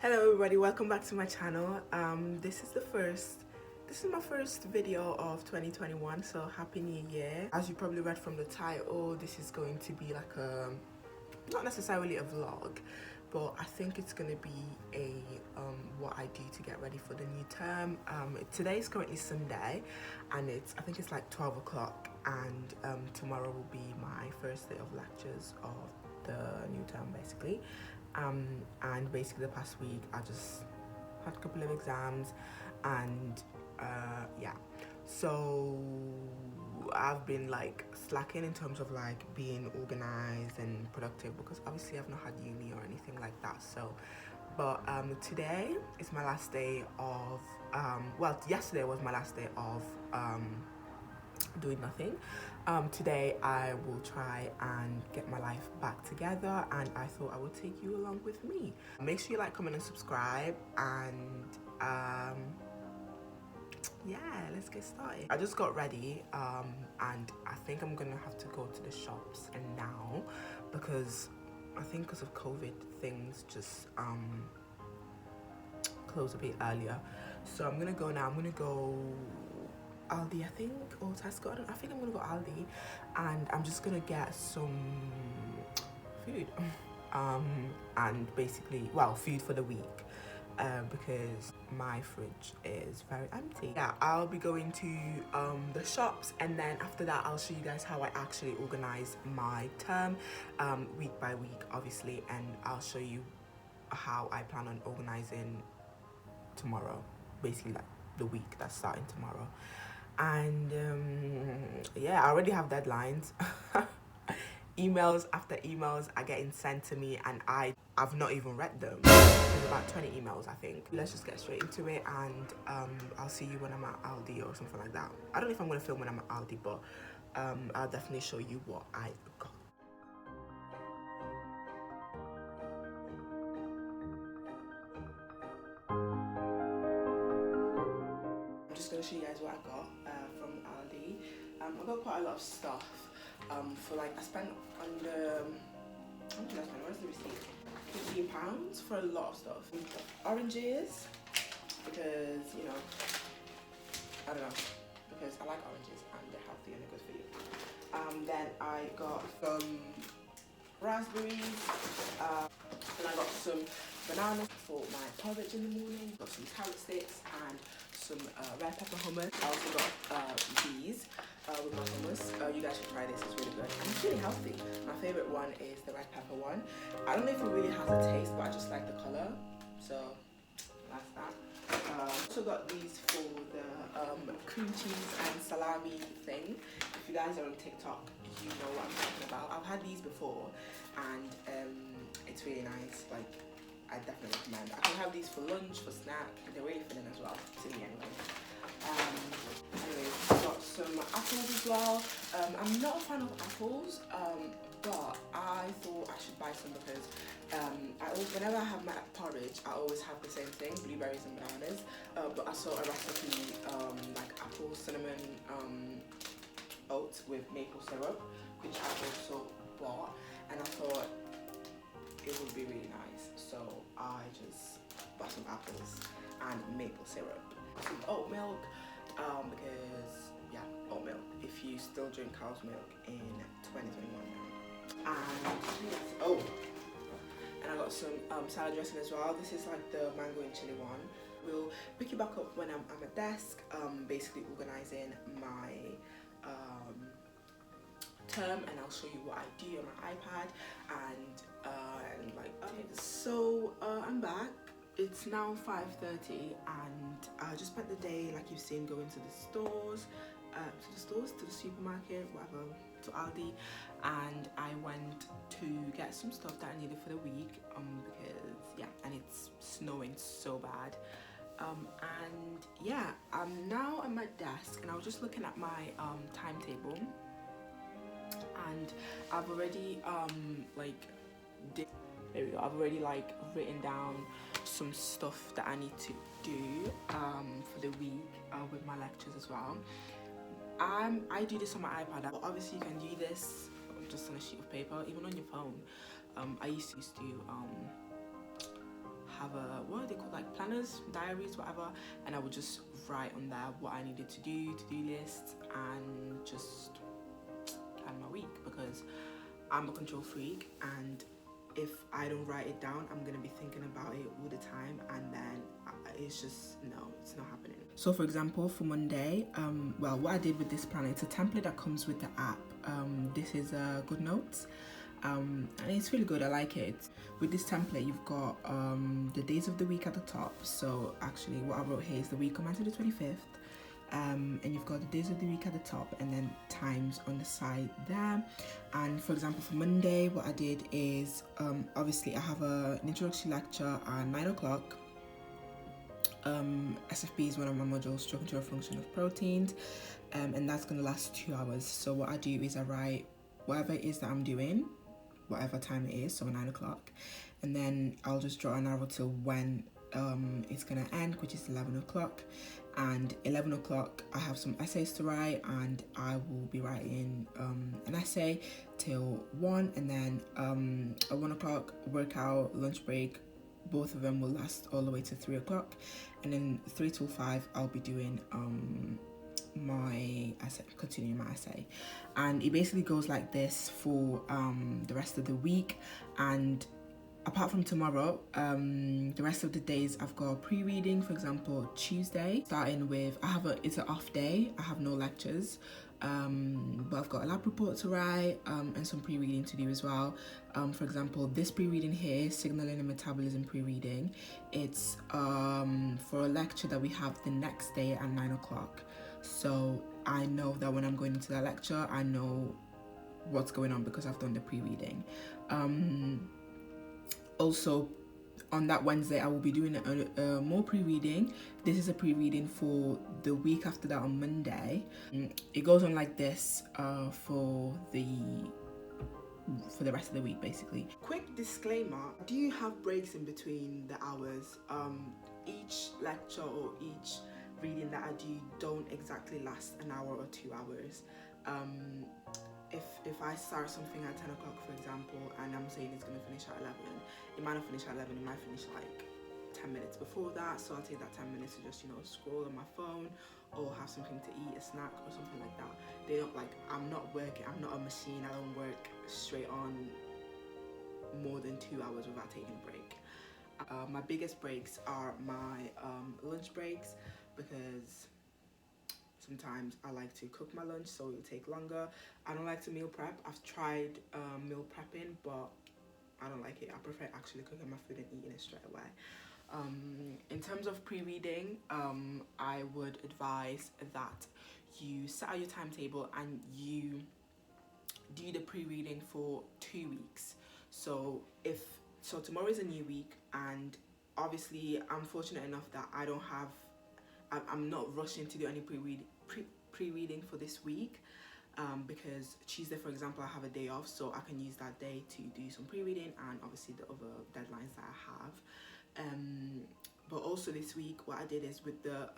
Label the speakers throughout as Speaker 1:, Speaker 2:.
Speaker 1: Hello everybody, welcome back to my channel. This is my first video of 2021, so happy new year. As you probably read from the title, this is going to be like a, not necessarily a vlog, but I think it's going to be a what I do to get ready for the new term. Today is currently Sunday and I think it's like 12 o'clock, and tomorrow will be my first day of lectures of the new term basically. And basically the past week I just had a couple of exams and yeah, so I've been like slacking in terms of like being organized and productive because obviously I've not had uni or anything like that. So but today is my last day of well, yesterday was my last day of doing nothing. Today I will try and get my life back together, and I thought I would take you along with me. Make sure you like, comment and subscribe, and yeah, let's get started. I just got ready and I think I'm gonna have to go to the shops and now, because I think because of COVID things just close a bit earlier. So I'm gonna go now. I'm gonna go Aldi, I think, or Tesco. I think I'm gonna go Aldi, and I'm just gonna get some food and basically, well, food for the week, because my fridge is very empty. Yeah, I'll be going to the shops, and then after that I'll show you guys how I actually organize my term week by week, obviously, and I'll show you how I plan on organizing tomorrow, basically like the week that's starting tomorrow. And yeah, I already have deadlines. Emails after emails are getting sent to me, and I've not even read them. There's about 20 emails, I think. Let's just get straight into it, and I'll see you when I'm at Aldi or something like that. I don't know if I'm gonna film when I'm at Aldi, but I'll definitely show you what I got. I'm just gonna show you guys what I got from Aldi. I got quite a lot of stuff. For like, I spent under, how much did I spend? Where's the receipt? £15 for a lot of stuff. Oranges, because, you know, I don't know, because I like oranges and they're healthy and they're good for you. Then I got some raspberries, and I got some bananas for my porridge in the morning. Got some carrot sticks and some red pepper hummus. I also got these with my hummus. You guys should try this, it's really good and it's really healthy. My favourite one is the red pepper one. I don't know if it really has a taste, but I just like the colour, so that's that. Also got these for the cream cheese and salami thing. If you guys are on TikTok, you know what I'm talking about. I've had these before and it's really nice. Like, I definitely recommend. I can have these for lunch, for snack. They're really filling as well, to me anyway. Anyways, I got some apples as well. I'm not a fan of apples, but I thought I should buy some because whenever I have my porridge, I always have the same thing, blueberries and bananas. But I saw a recipe like apple cinnamon oats with maple syrup, which I also bought, and I thought it would be really nice. So I just bought some apples and maple syrup. Some oat milk, because yeah, oat milk, if you still drink cow's milk in 2021. And and I got some salad dressing as well. This is like the mango and chili one. We'll pick you back up when I'm at my desk, basically organizing my term, and I'll show you what I do on my iPad and like, okay, so I'm back. It's now 5:30 and I just spent the day, like you've seen, going to the stores, to the supermarket, whatever, to Aldi, and I went to get some stuff that I needed for the week, because yeah, and it's snowing so bad. And yeah, I'm now at my desk and I was just looking at my timetable, and I've already there we go. I've already like written down some stuff that I need to do for the week with my lectures as well. I do this on my iPad, but obviously you can do this just on a sheet of paper, even on your phone. I used to have a, what are they called, like planners, diaries, whatever, and I would just write on there what I needed to do, to-do lists, and just plan my week, because I'm a control freak, and if I don't write it down, I'm gonna be thinking about it all the time, and then it's just, no, it's not happening. So for example, for Monday, well, what I did with this planner, it's a template that comes with the app. This is Good Notes, and it's really good. I like it. With this template, you've got the days of the week at the top. So actually what I wrote here is the week commencing the 25th. And you've got the days of the week at the top, and then times on the side there. And for example, for Monday, what I did is obviously I have an introductory lecture at 9 o'clock. SFP is one of my modules, structural function of proteins, and that's going to last 2 hours. So what I do is I write whatever it is that I'm doing, whatever time it is, so 9 o'clock, and then I'll just draw an arrow till when it's going to end, which is 11 o'clock. And 11 o'clock I have some essays to write, and I will be writing an essay till 1, and then at 1 o'clock workout, lunch break, both of them will last all the way to 3 o'clock, and then 3 till 5 I'll be doing my essay, continuing my essay. And it basically goes like this for the rest of the week. And apart from tomorrow, the rest of the days I've got pre-reading. For example, Tuesday, starting with, it's an off day, I have no lectures, but I've got a lab report to write, and some pre-reading to do as well. For example, this pre-reading here, signaling and metabolism pre-reading, it's for a lecture that we have the next day at 9 o'clock. So I know that when I'm going into that lecture, I know what's going on because I've done the pre-reading. Also, on that Wednesday, I will be doing more pre-reading. This is a pre-reading for the week after that on Monday. It goes on like this for the rest of the week, basically. Quick disclaimer, do you have breaks in between the hours? Each lecture or each reading that I do don't exactly last an hour or 2 hours. If I start something at 10 o'clock, for example, and I'm saying it's going to finish at 11, it might not finish at 11, it might finish like 10 minutes before that. So I'll take that 10 minutes to just, scroll on my phone or have something to eat, a snack or something like that. They don't, like, I'm not working, I'm not a machine, I don't work straight on more than 2 hours without taking a break. My biggest breaks are my lunch breaks, because sometimes I like to cook my lunch, so it'll take longer. I don't like to meal prep. I've tried meal prepping, but I don't like it. I prefer actually cooking my food and eating it straight away. In terms of pre-reading, I would advise that you set out your timetable and you do the pre-reading for 2 weeks. So tomorrow is a new week, and obviously I'm fortunate enough that I'm not rushing to do any pre-reading for this week, because Tuesday, for example, I have a day off, so I can use that day to do some pre-reading and obviously the other deadlines that I have. But also this week, what I did is with the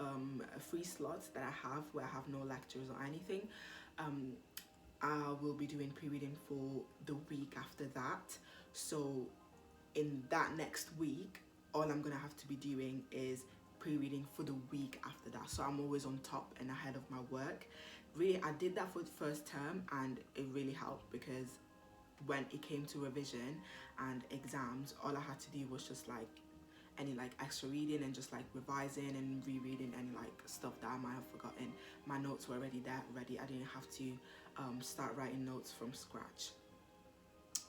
Speaker 1: free slots that I have where I have no lectures or anything, I will be doing pre-reading for the week after that. So in that next week, all I'm gonna have to be doing is pre-reading for the week after that. So I'm always on top and ahead of my work. Really, I did that for the first term, and it really helped, because when it came to revision and exams, all I had to do was just like any like extra reading and just like revising and rereading any like stuff that I might have forgotten. My notes were already there, ready. I didn't have to start writing notes from scratch.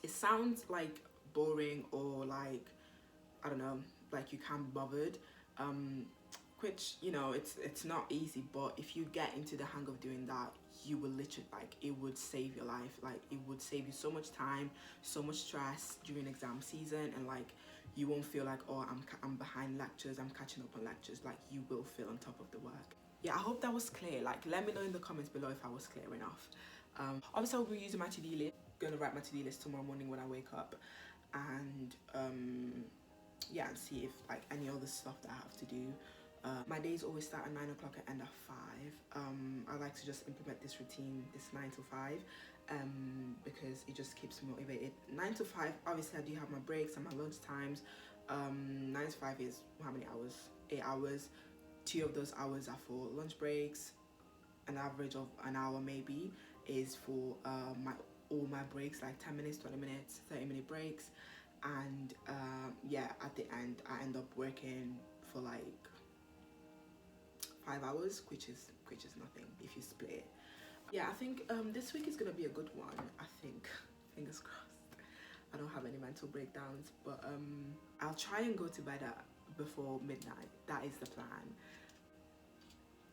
Speaker 1: It sounds like boring, or like, I don't know, like you can't be bothered, which, it's not easy, but if you get into the hang of doing that, you will literally, like, it would save your life. Like, it would save you so much time, so much stress during exam season, and like, you won't feel like, oh, I'm behind lectures, I'm catching up on lectures. Like, you will feel on top of the work. Yeah, I hope that was clear. Like, let me know in the comments below if I was clear enough. Obviously, I'll be using my to-do list. Gonna write my to-do list tomorrow morning when I wake up, and yeah, and see if like any other stuff that I have to do. My days always start at 9 o'clock and end at 5. I like to just implement this routine, this 9 to 5, because it just keeps me motivated. 9 to 5, obviously I do have my breaks and my lunch times, 9 to 5 is how many hours? 8 hours. 2 of those hours are for lunch breaks. An average of an hour maybe is for all my breaks, like 10 minutes, 20 minutes, 30-minute breaks. And yeah, at the end I end up working for like 5 hours, which is nothing if you split it. Yeah, I think this week is gonna be a good one. I think, fingers crossed. I don't have any mental breakdowns, but I'll try and go to bed before midnight. That is the plan.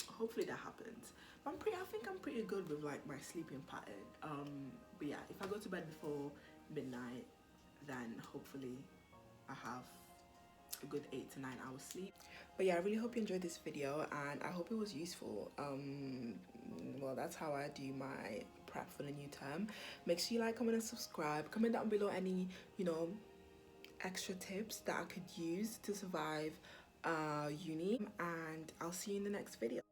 Speaker 1: Hopefully that happens. But I think I'm pretty good with like my sleeping pattern. But yeah, if I go to bed before midnight, then hopefully I have a good 8 to 9 hours sleep. But yeah, I really hope you enjoyed this video, and I hope it was useful. Well, that's how I do my prep for the new term. Make sure you like, comment and subscribe. Comment down below any, you know, extra tips that I could use to survive uni, and I'll see you in the next video.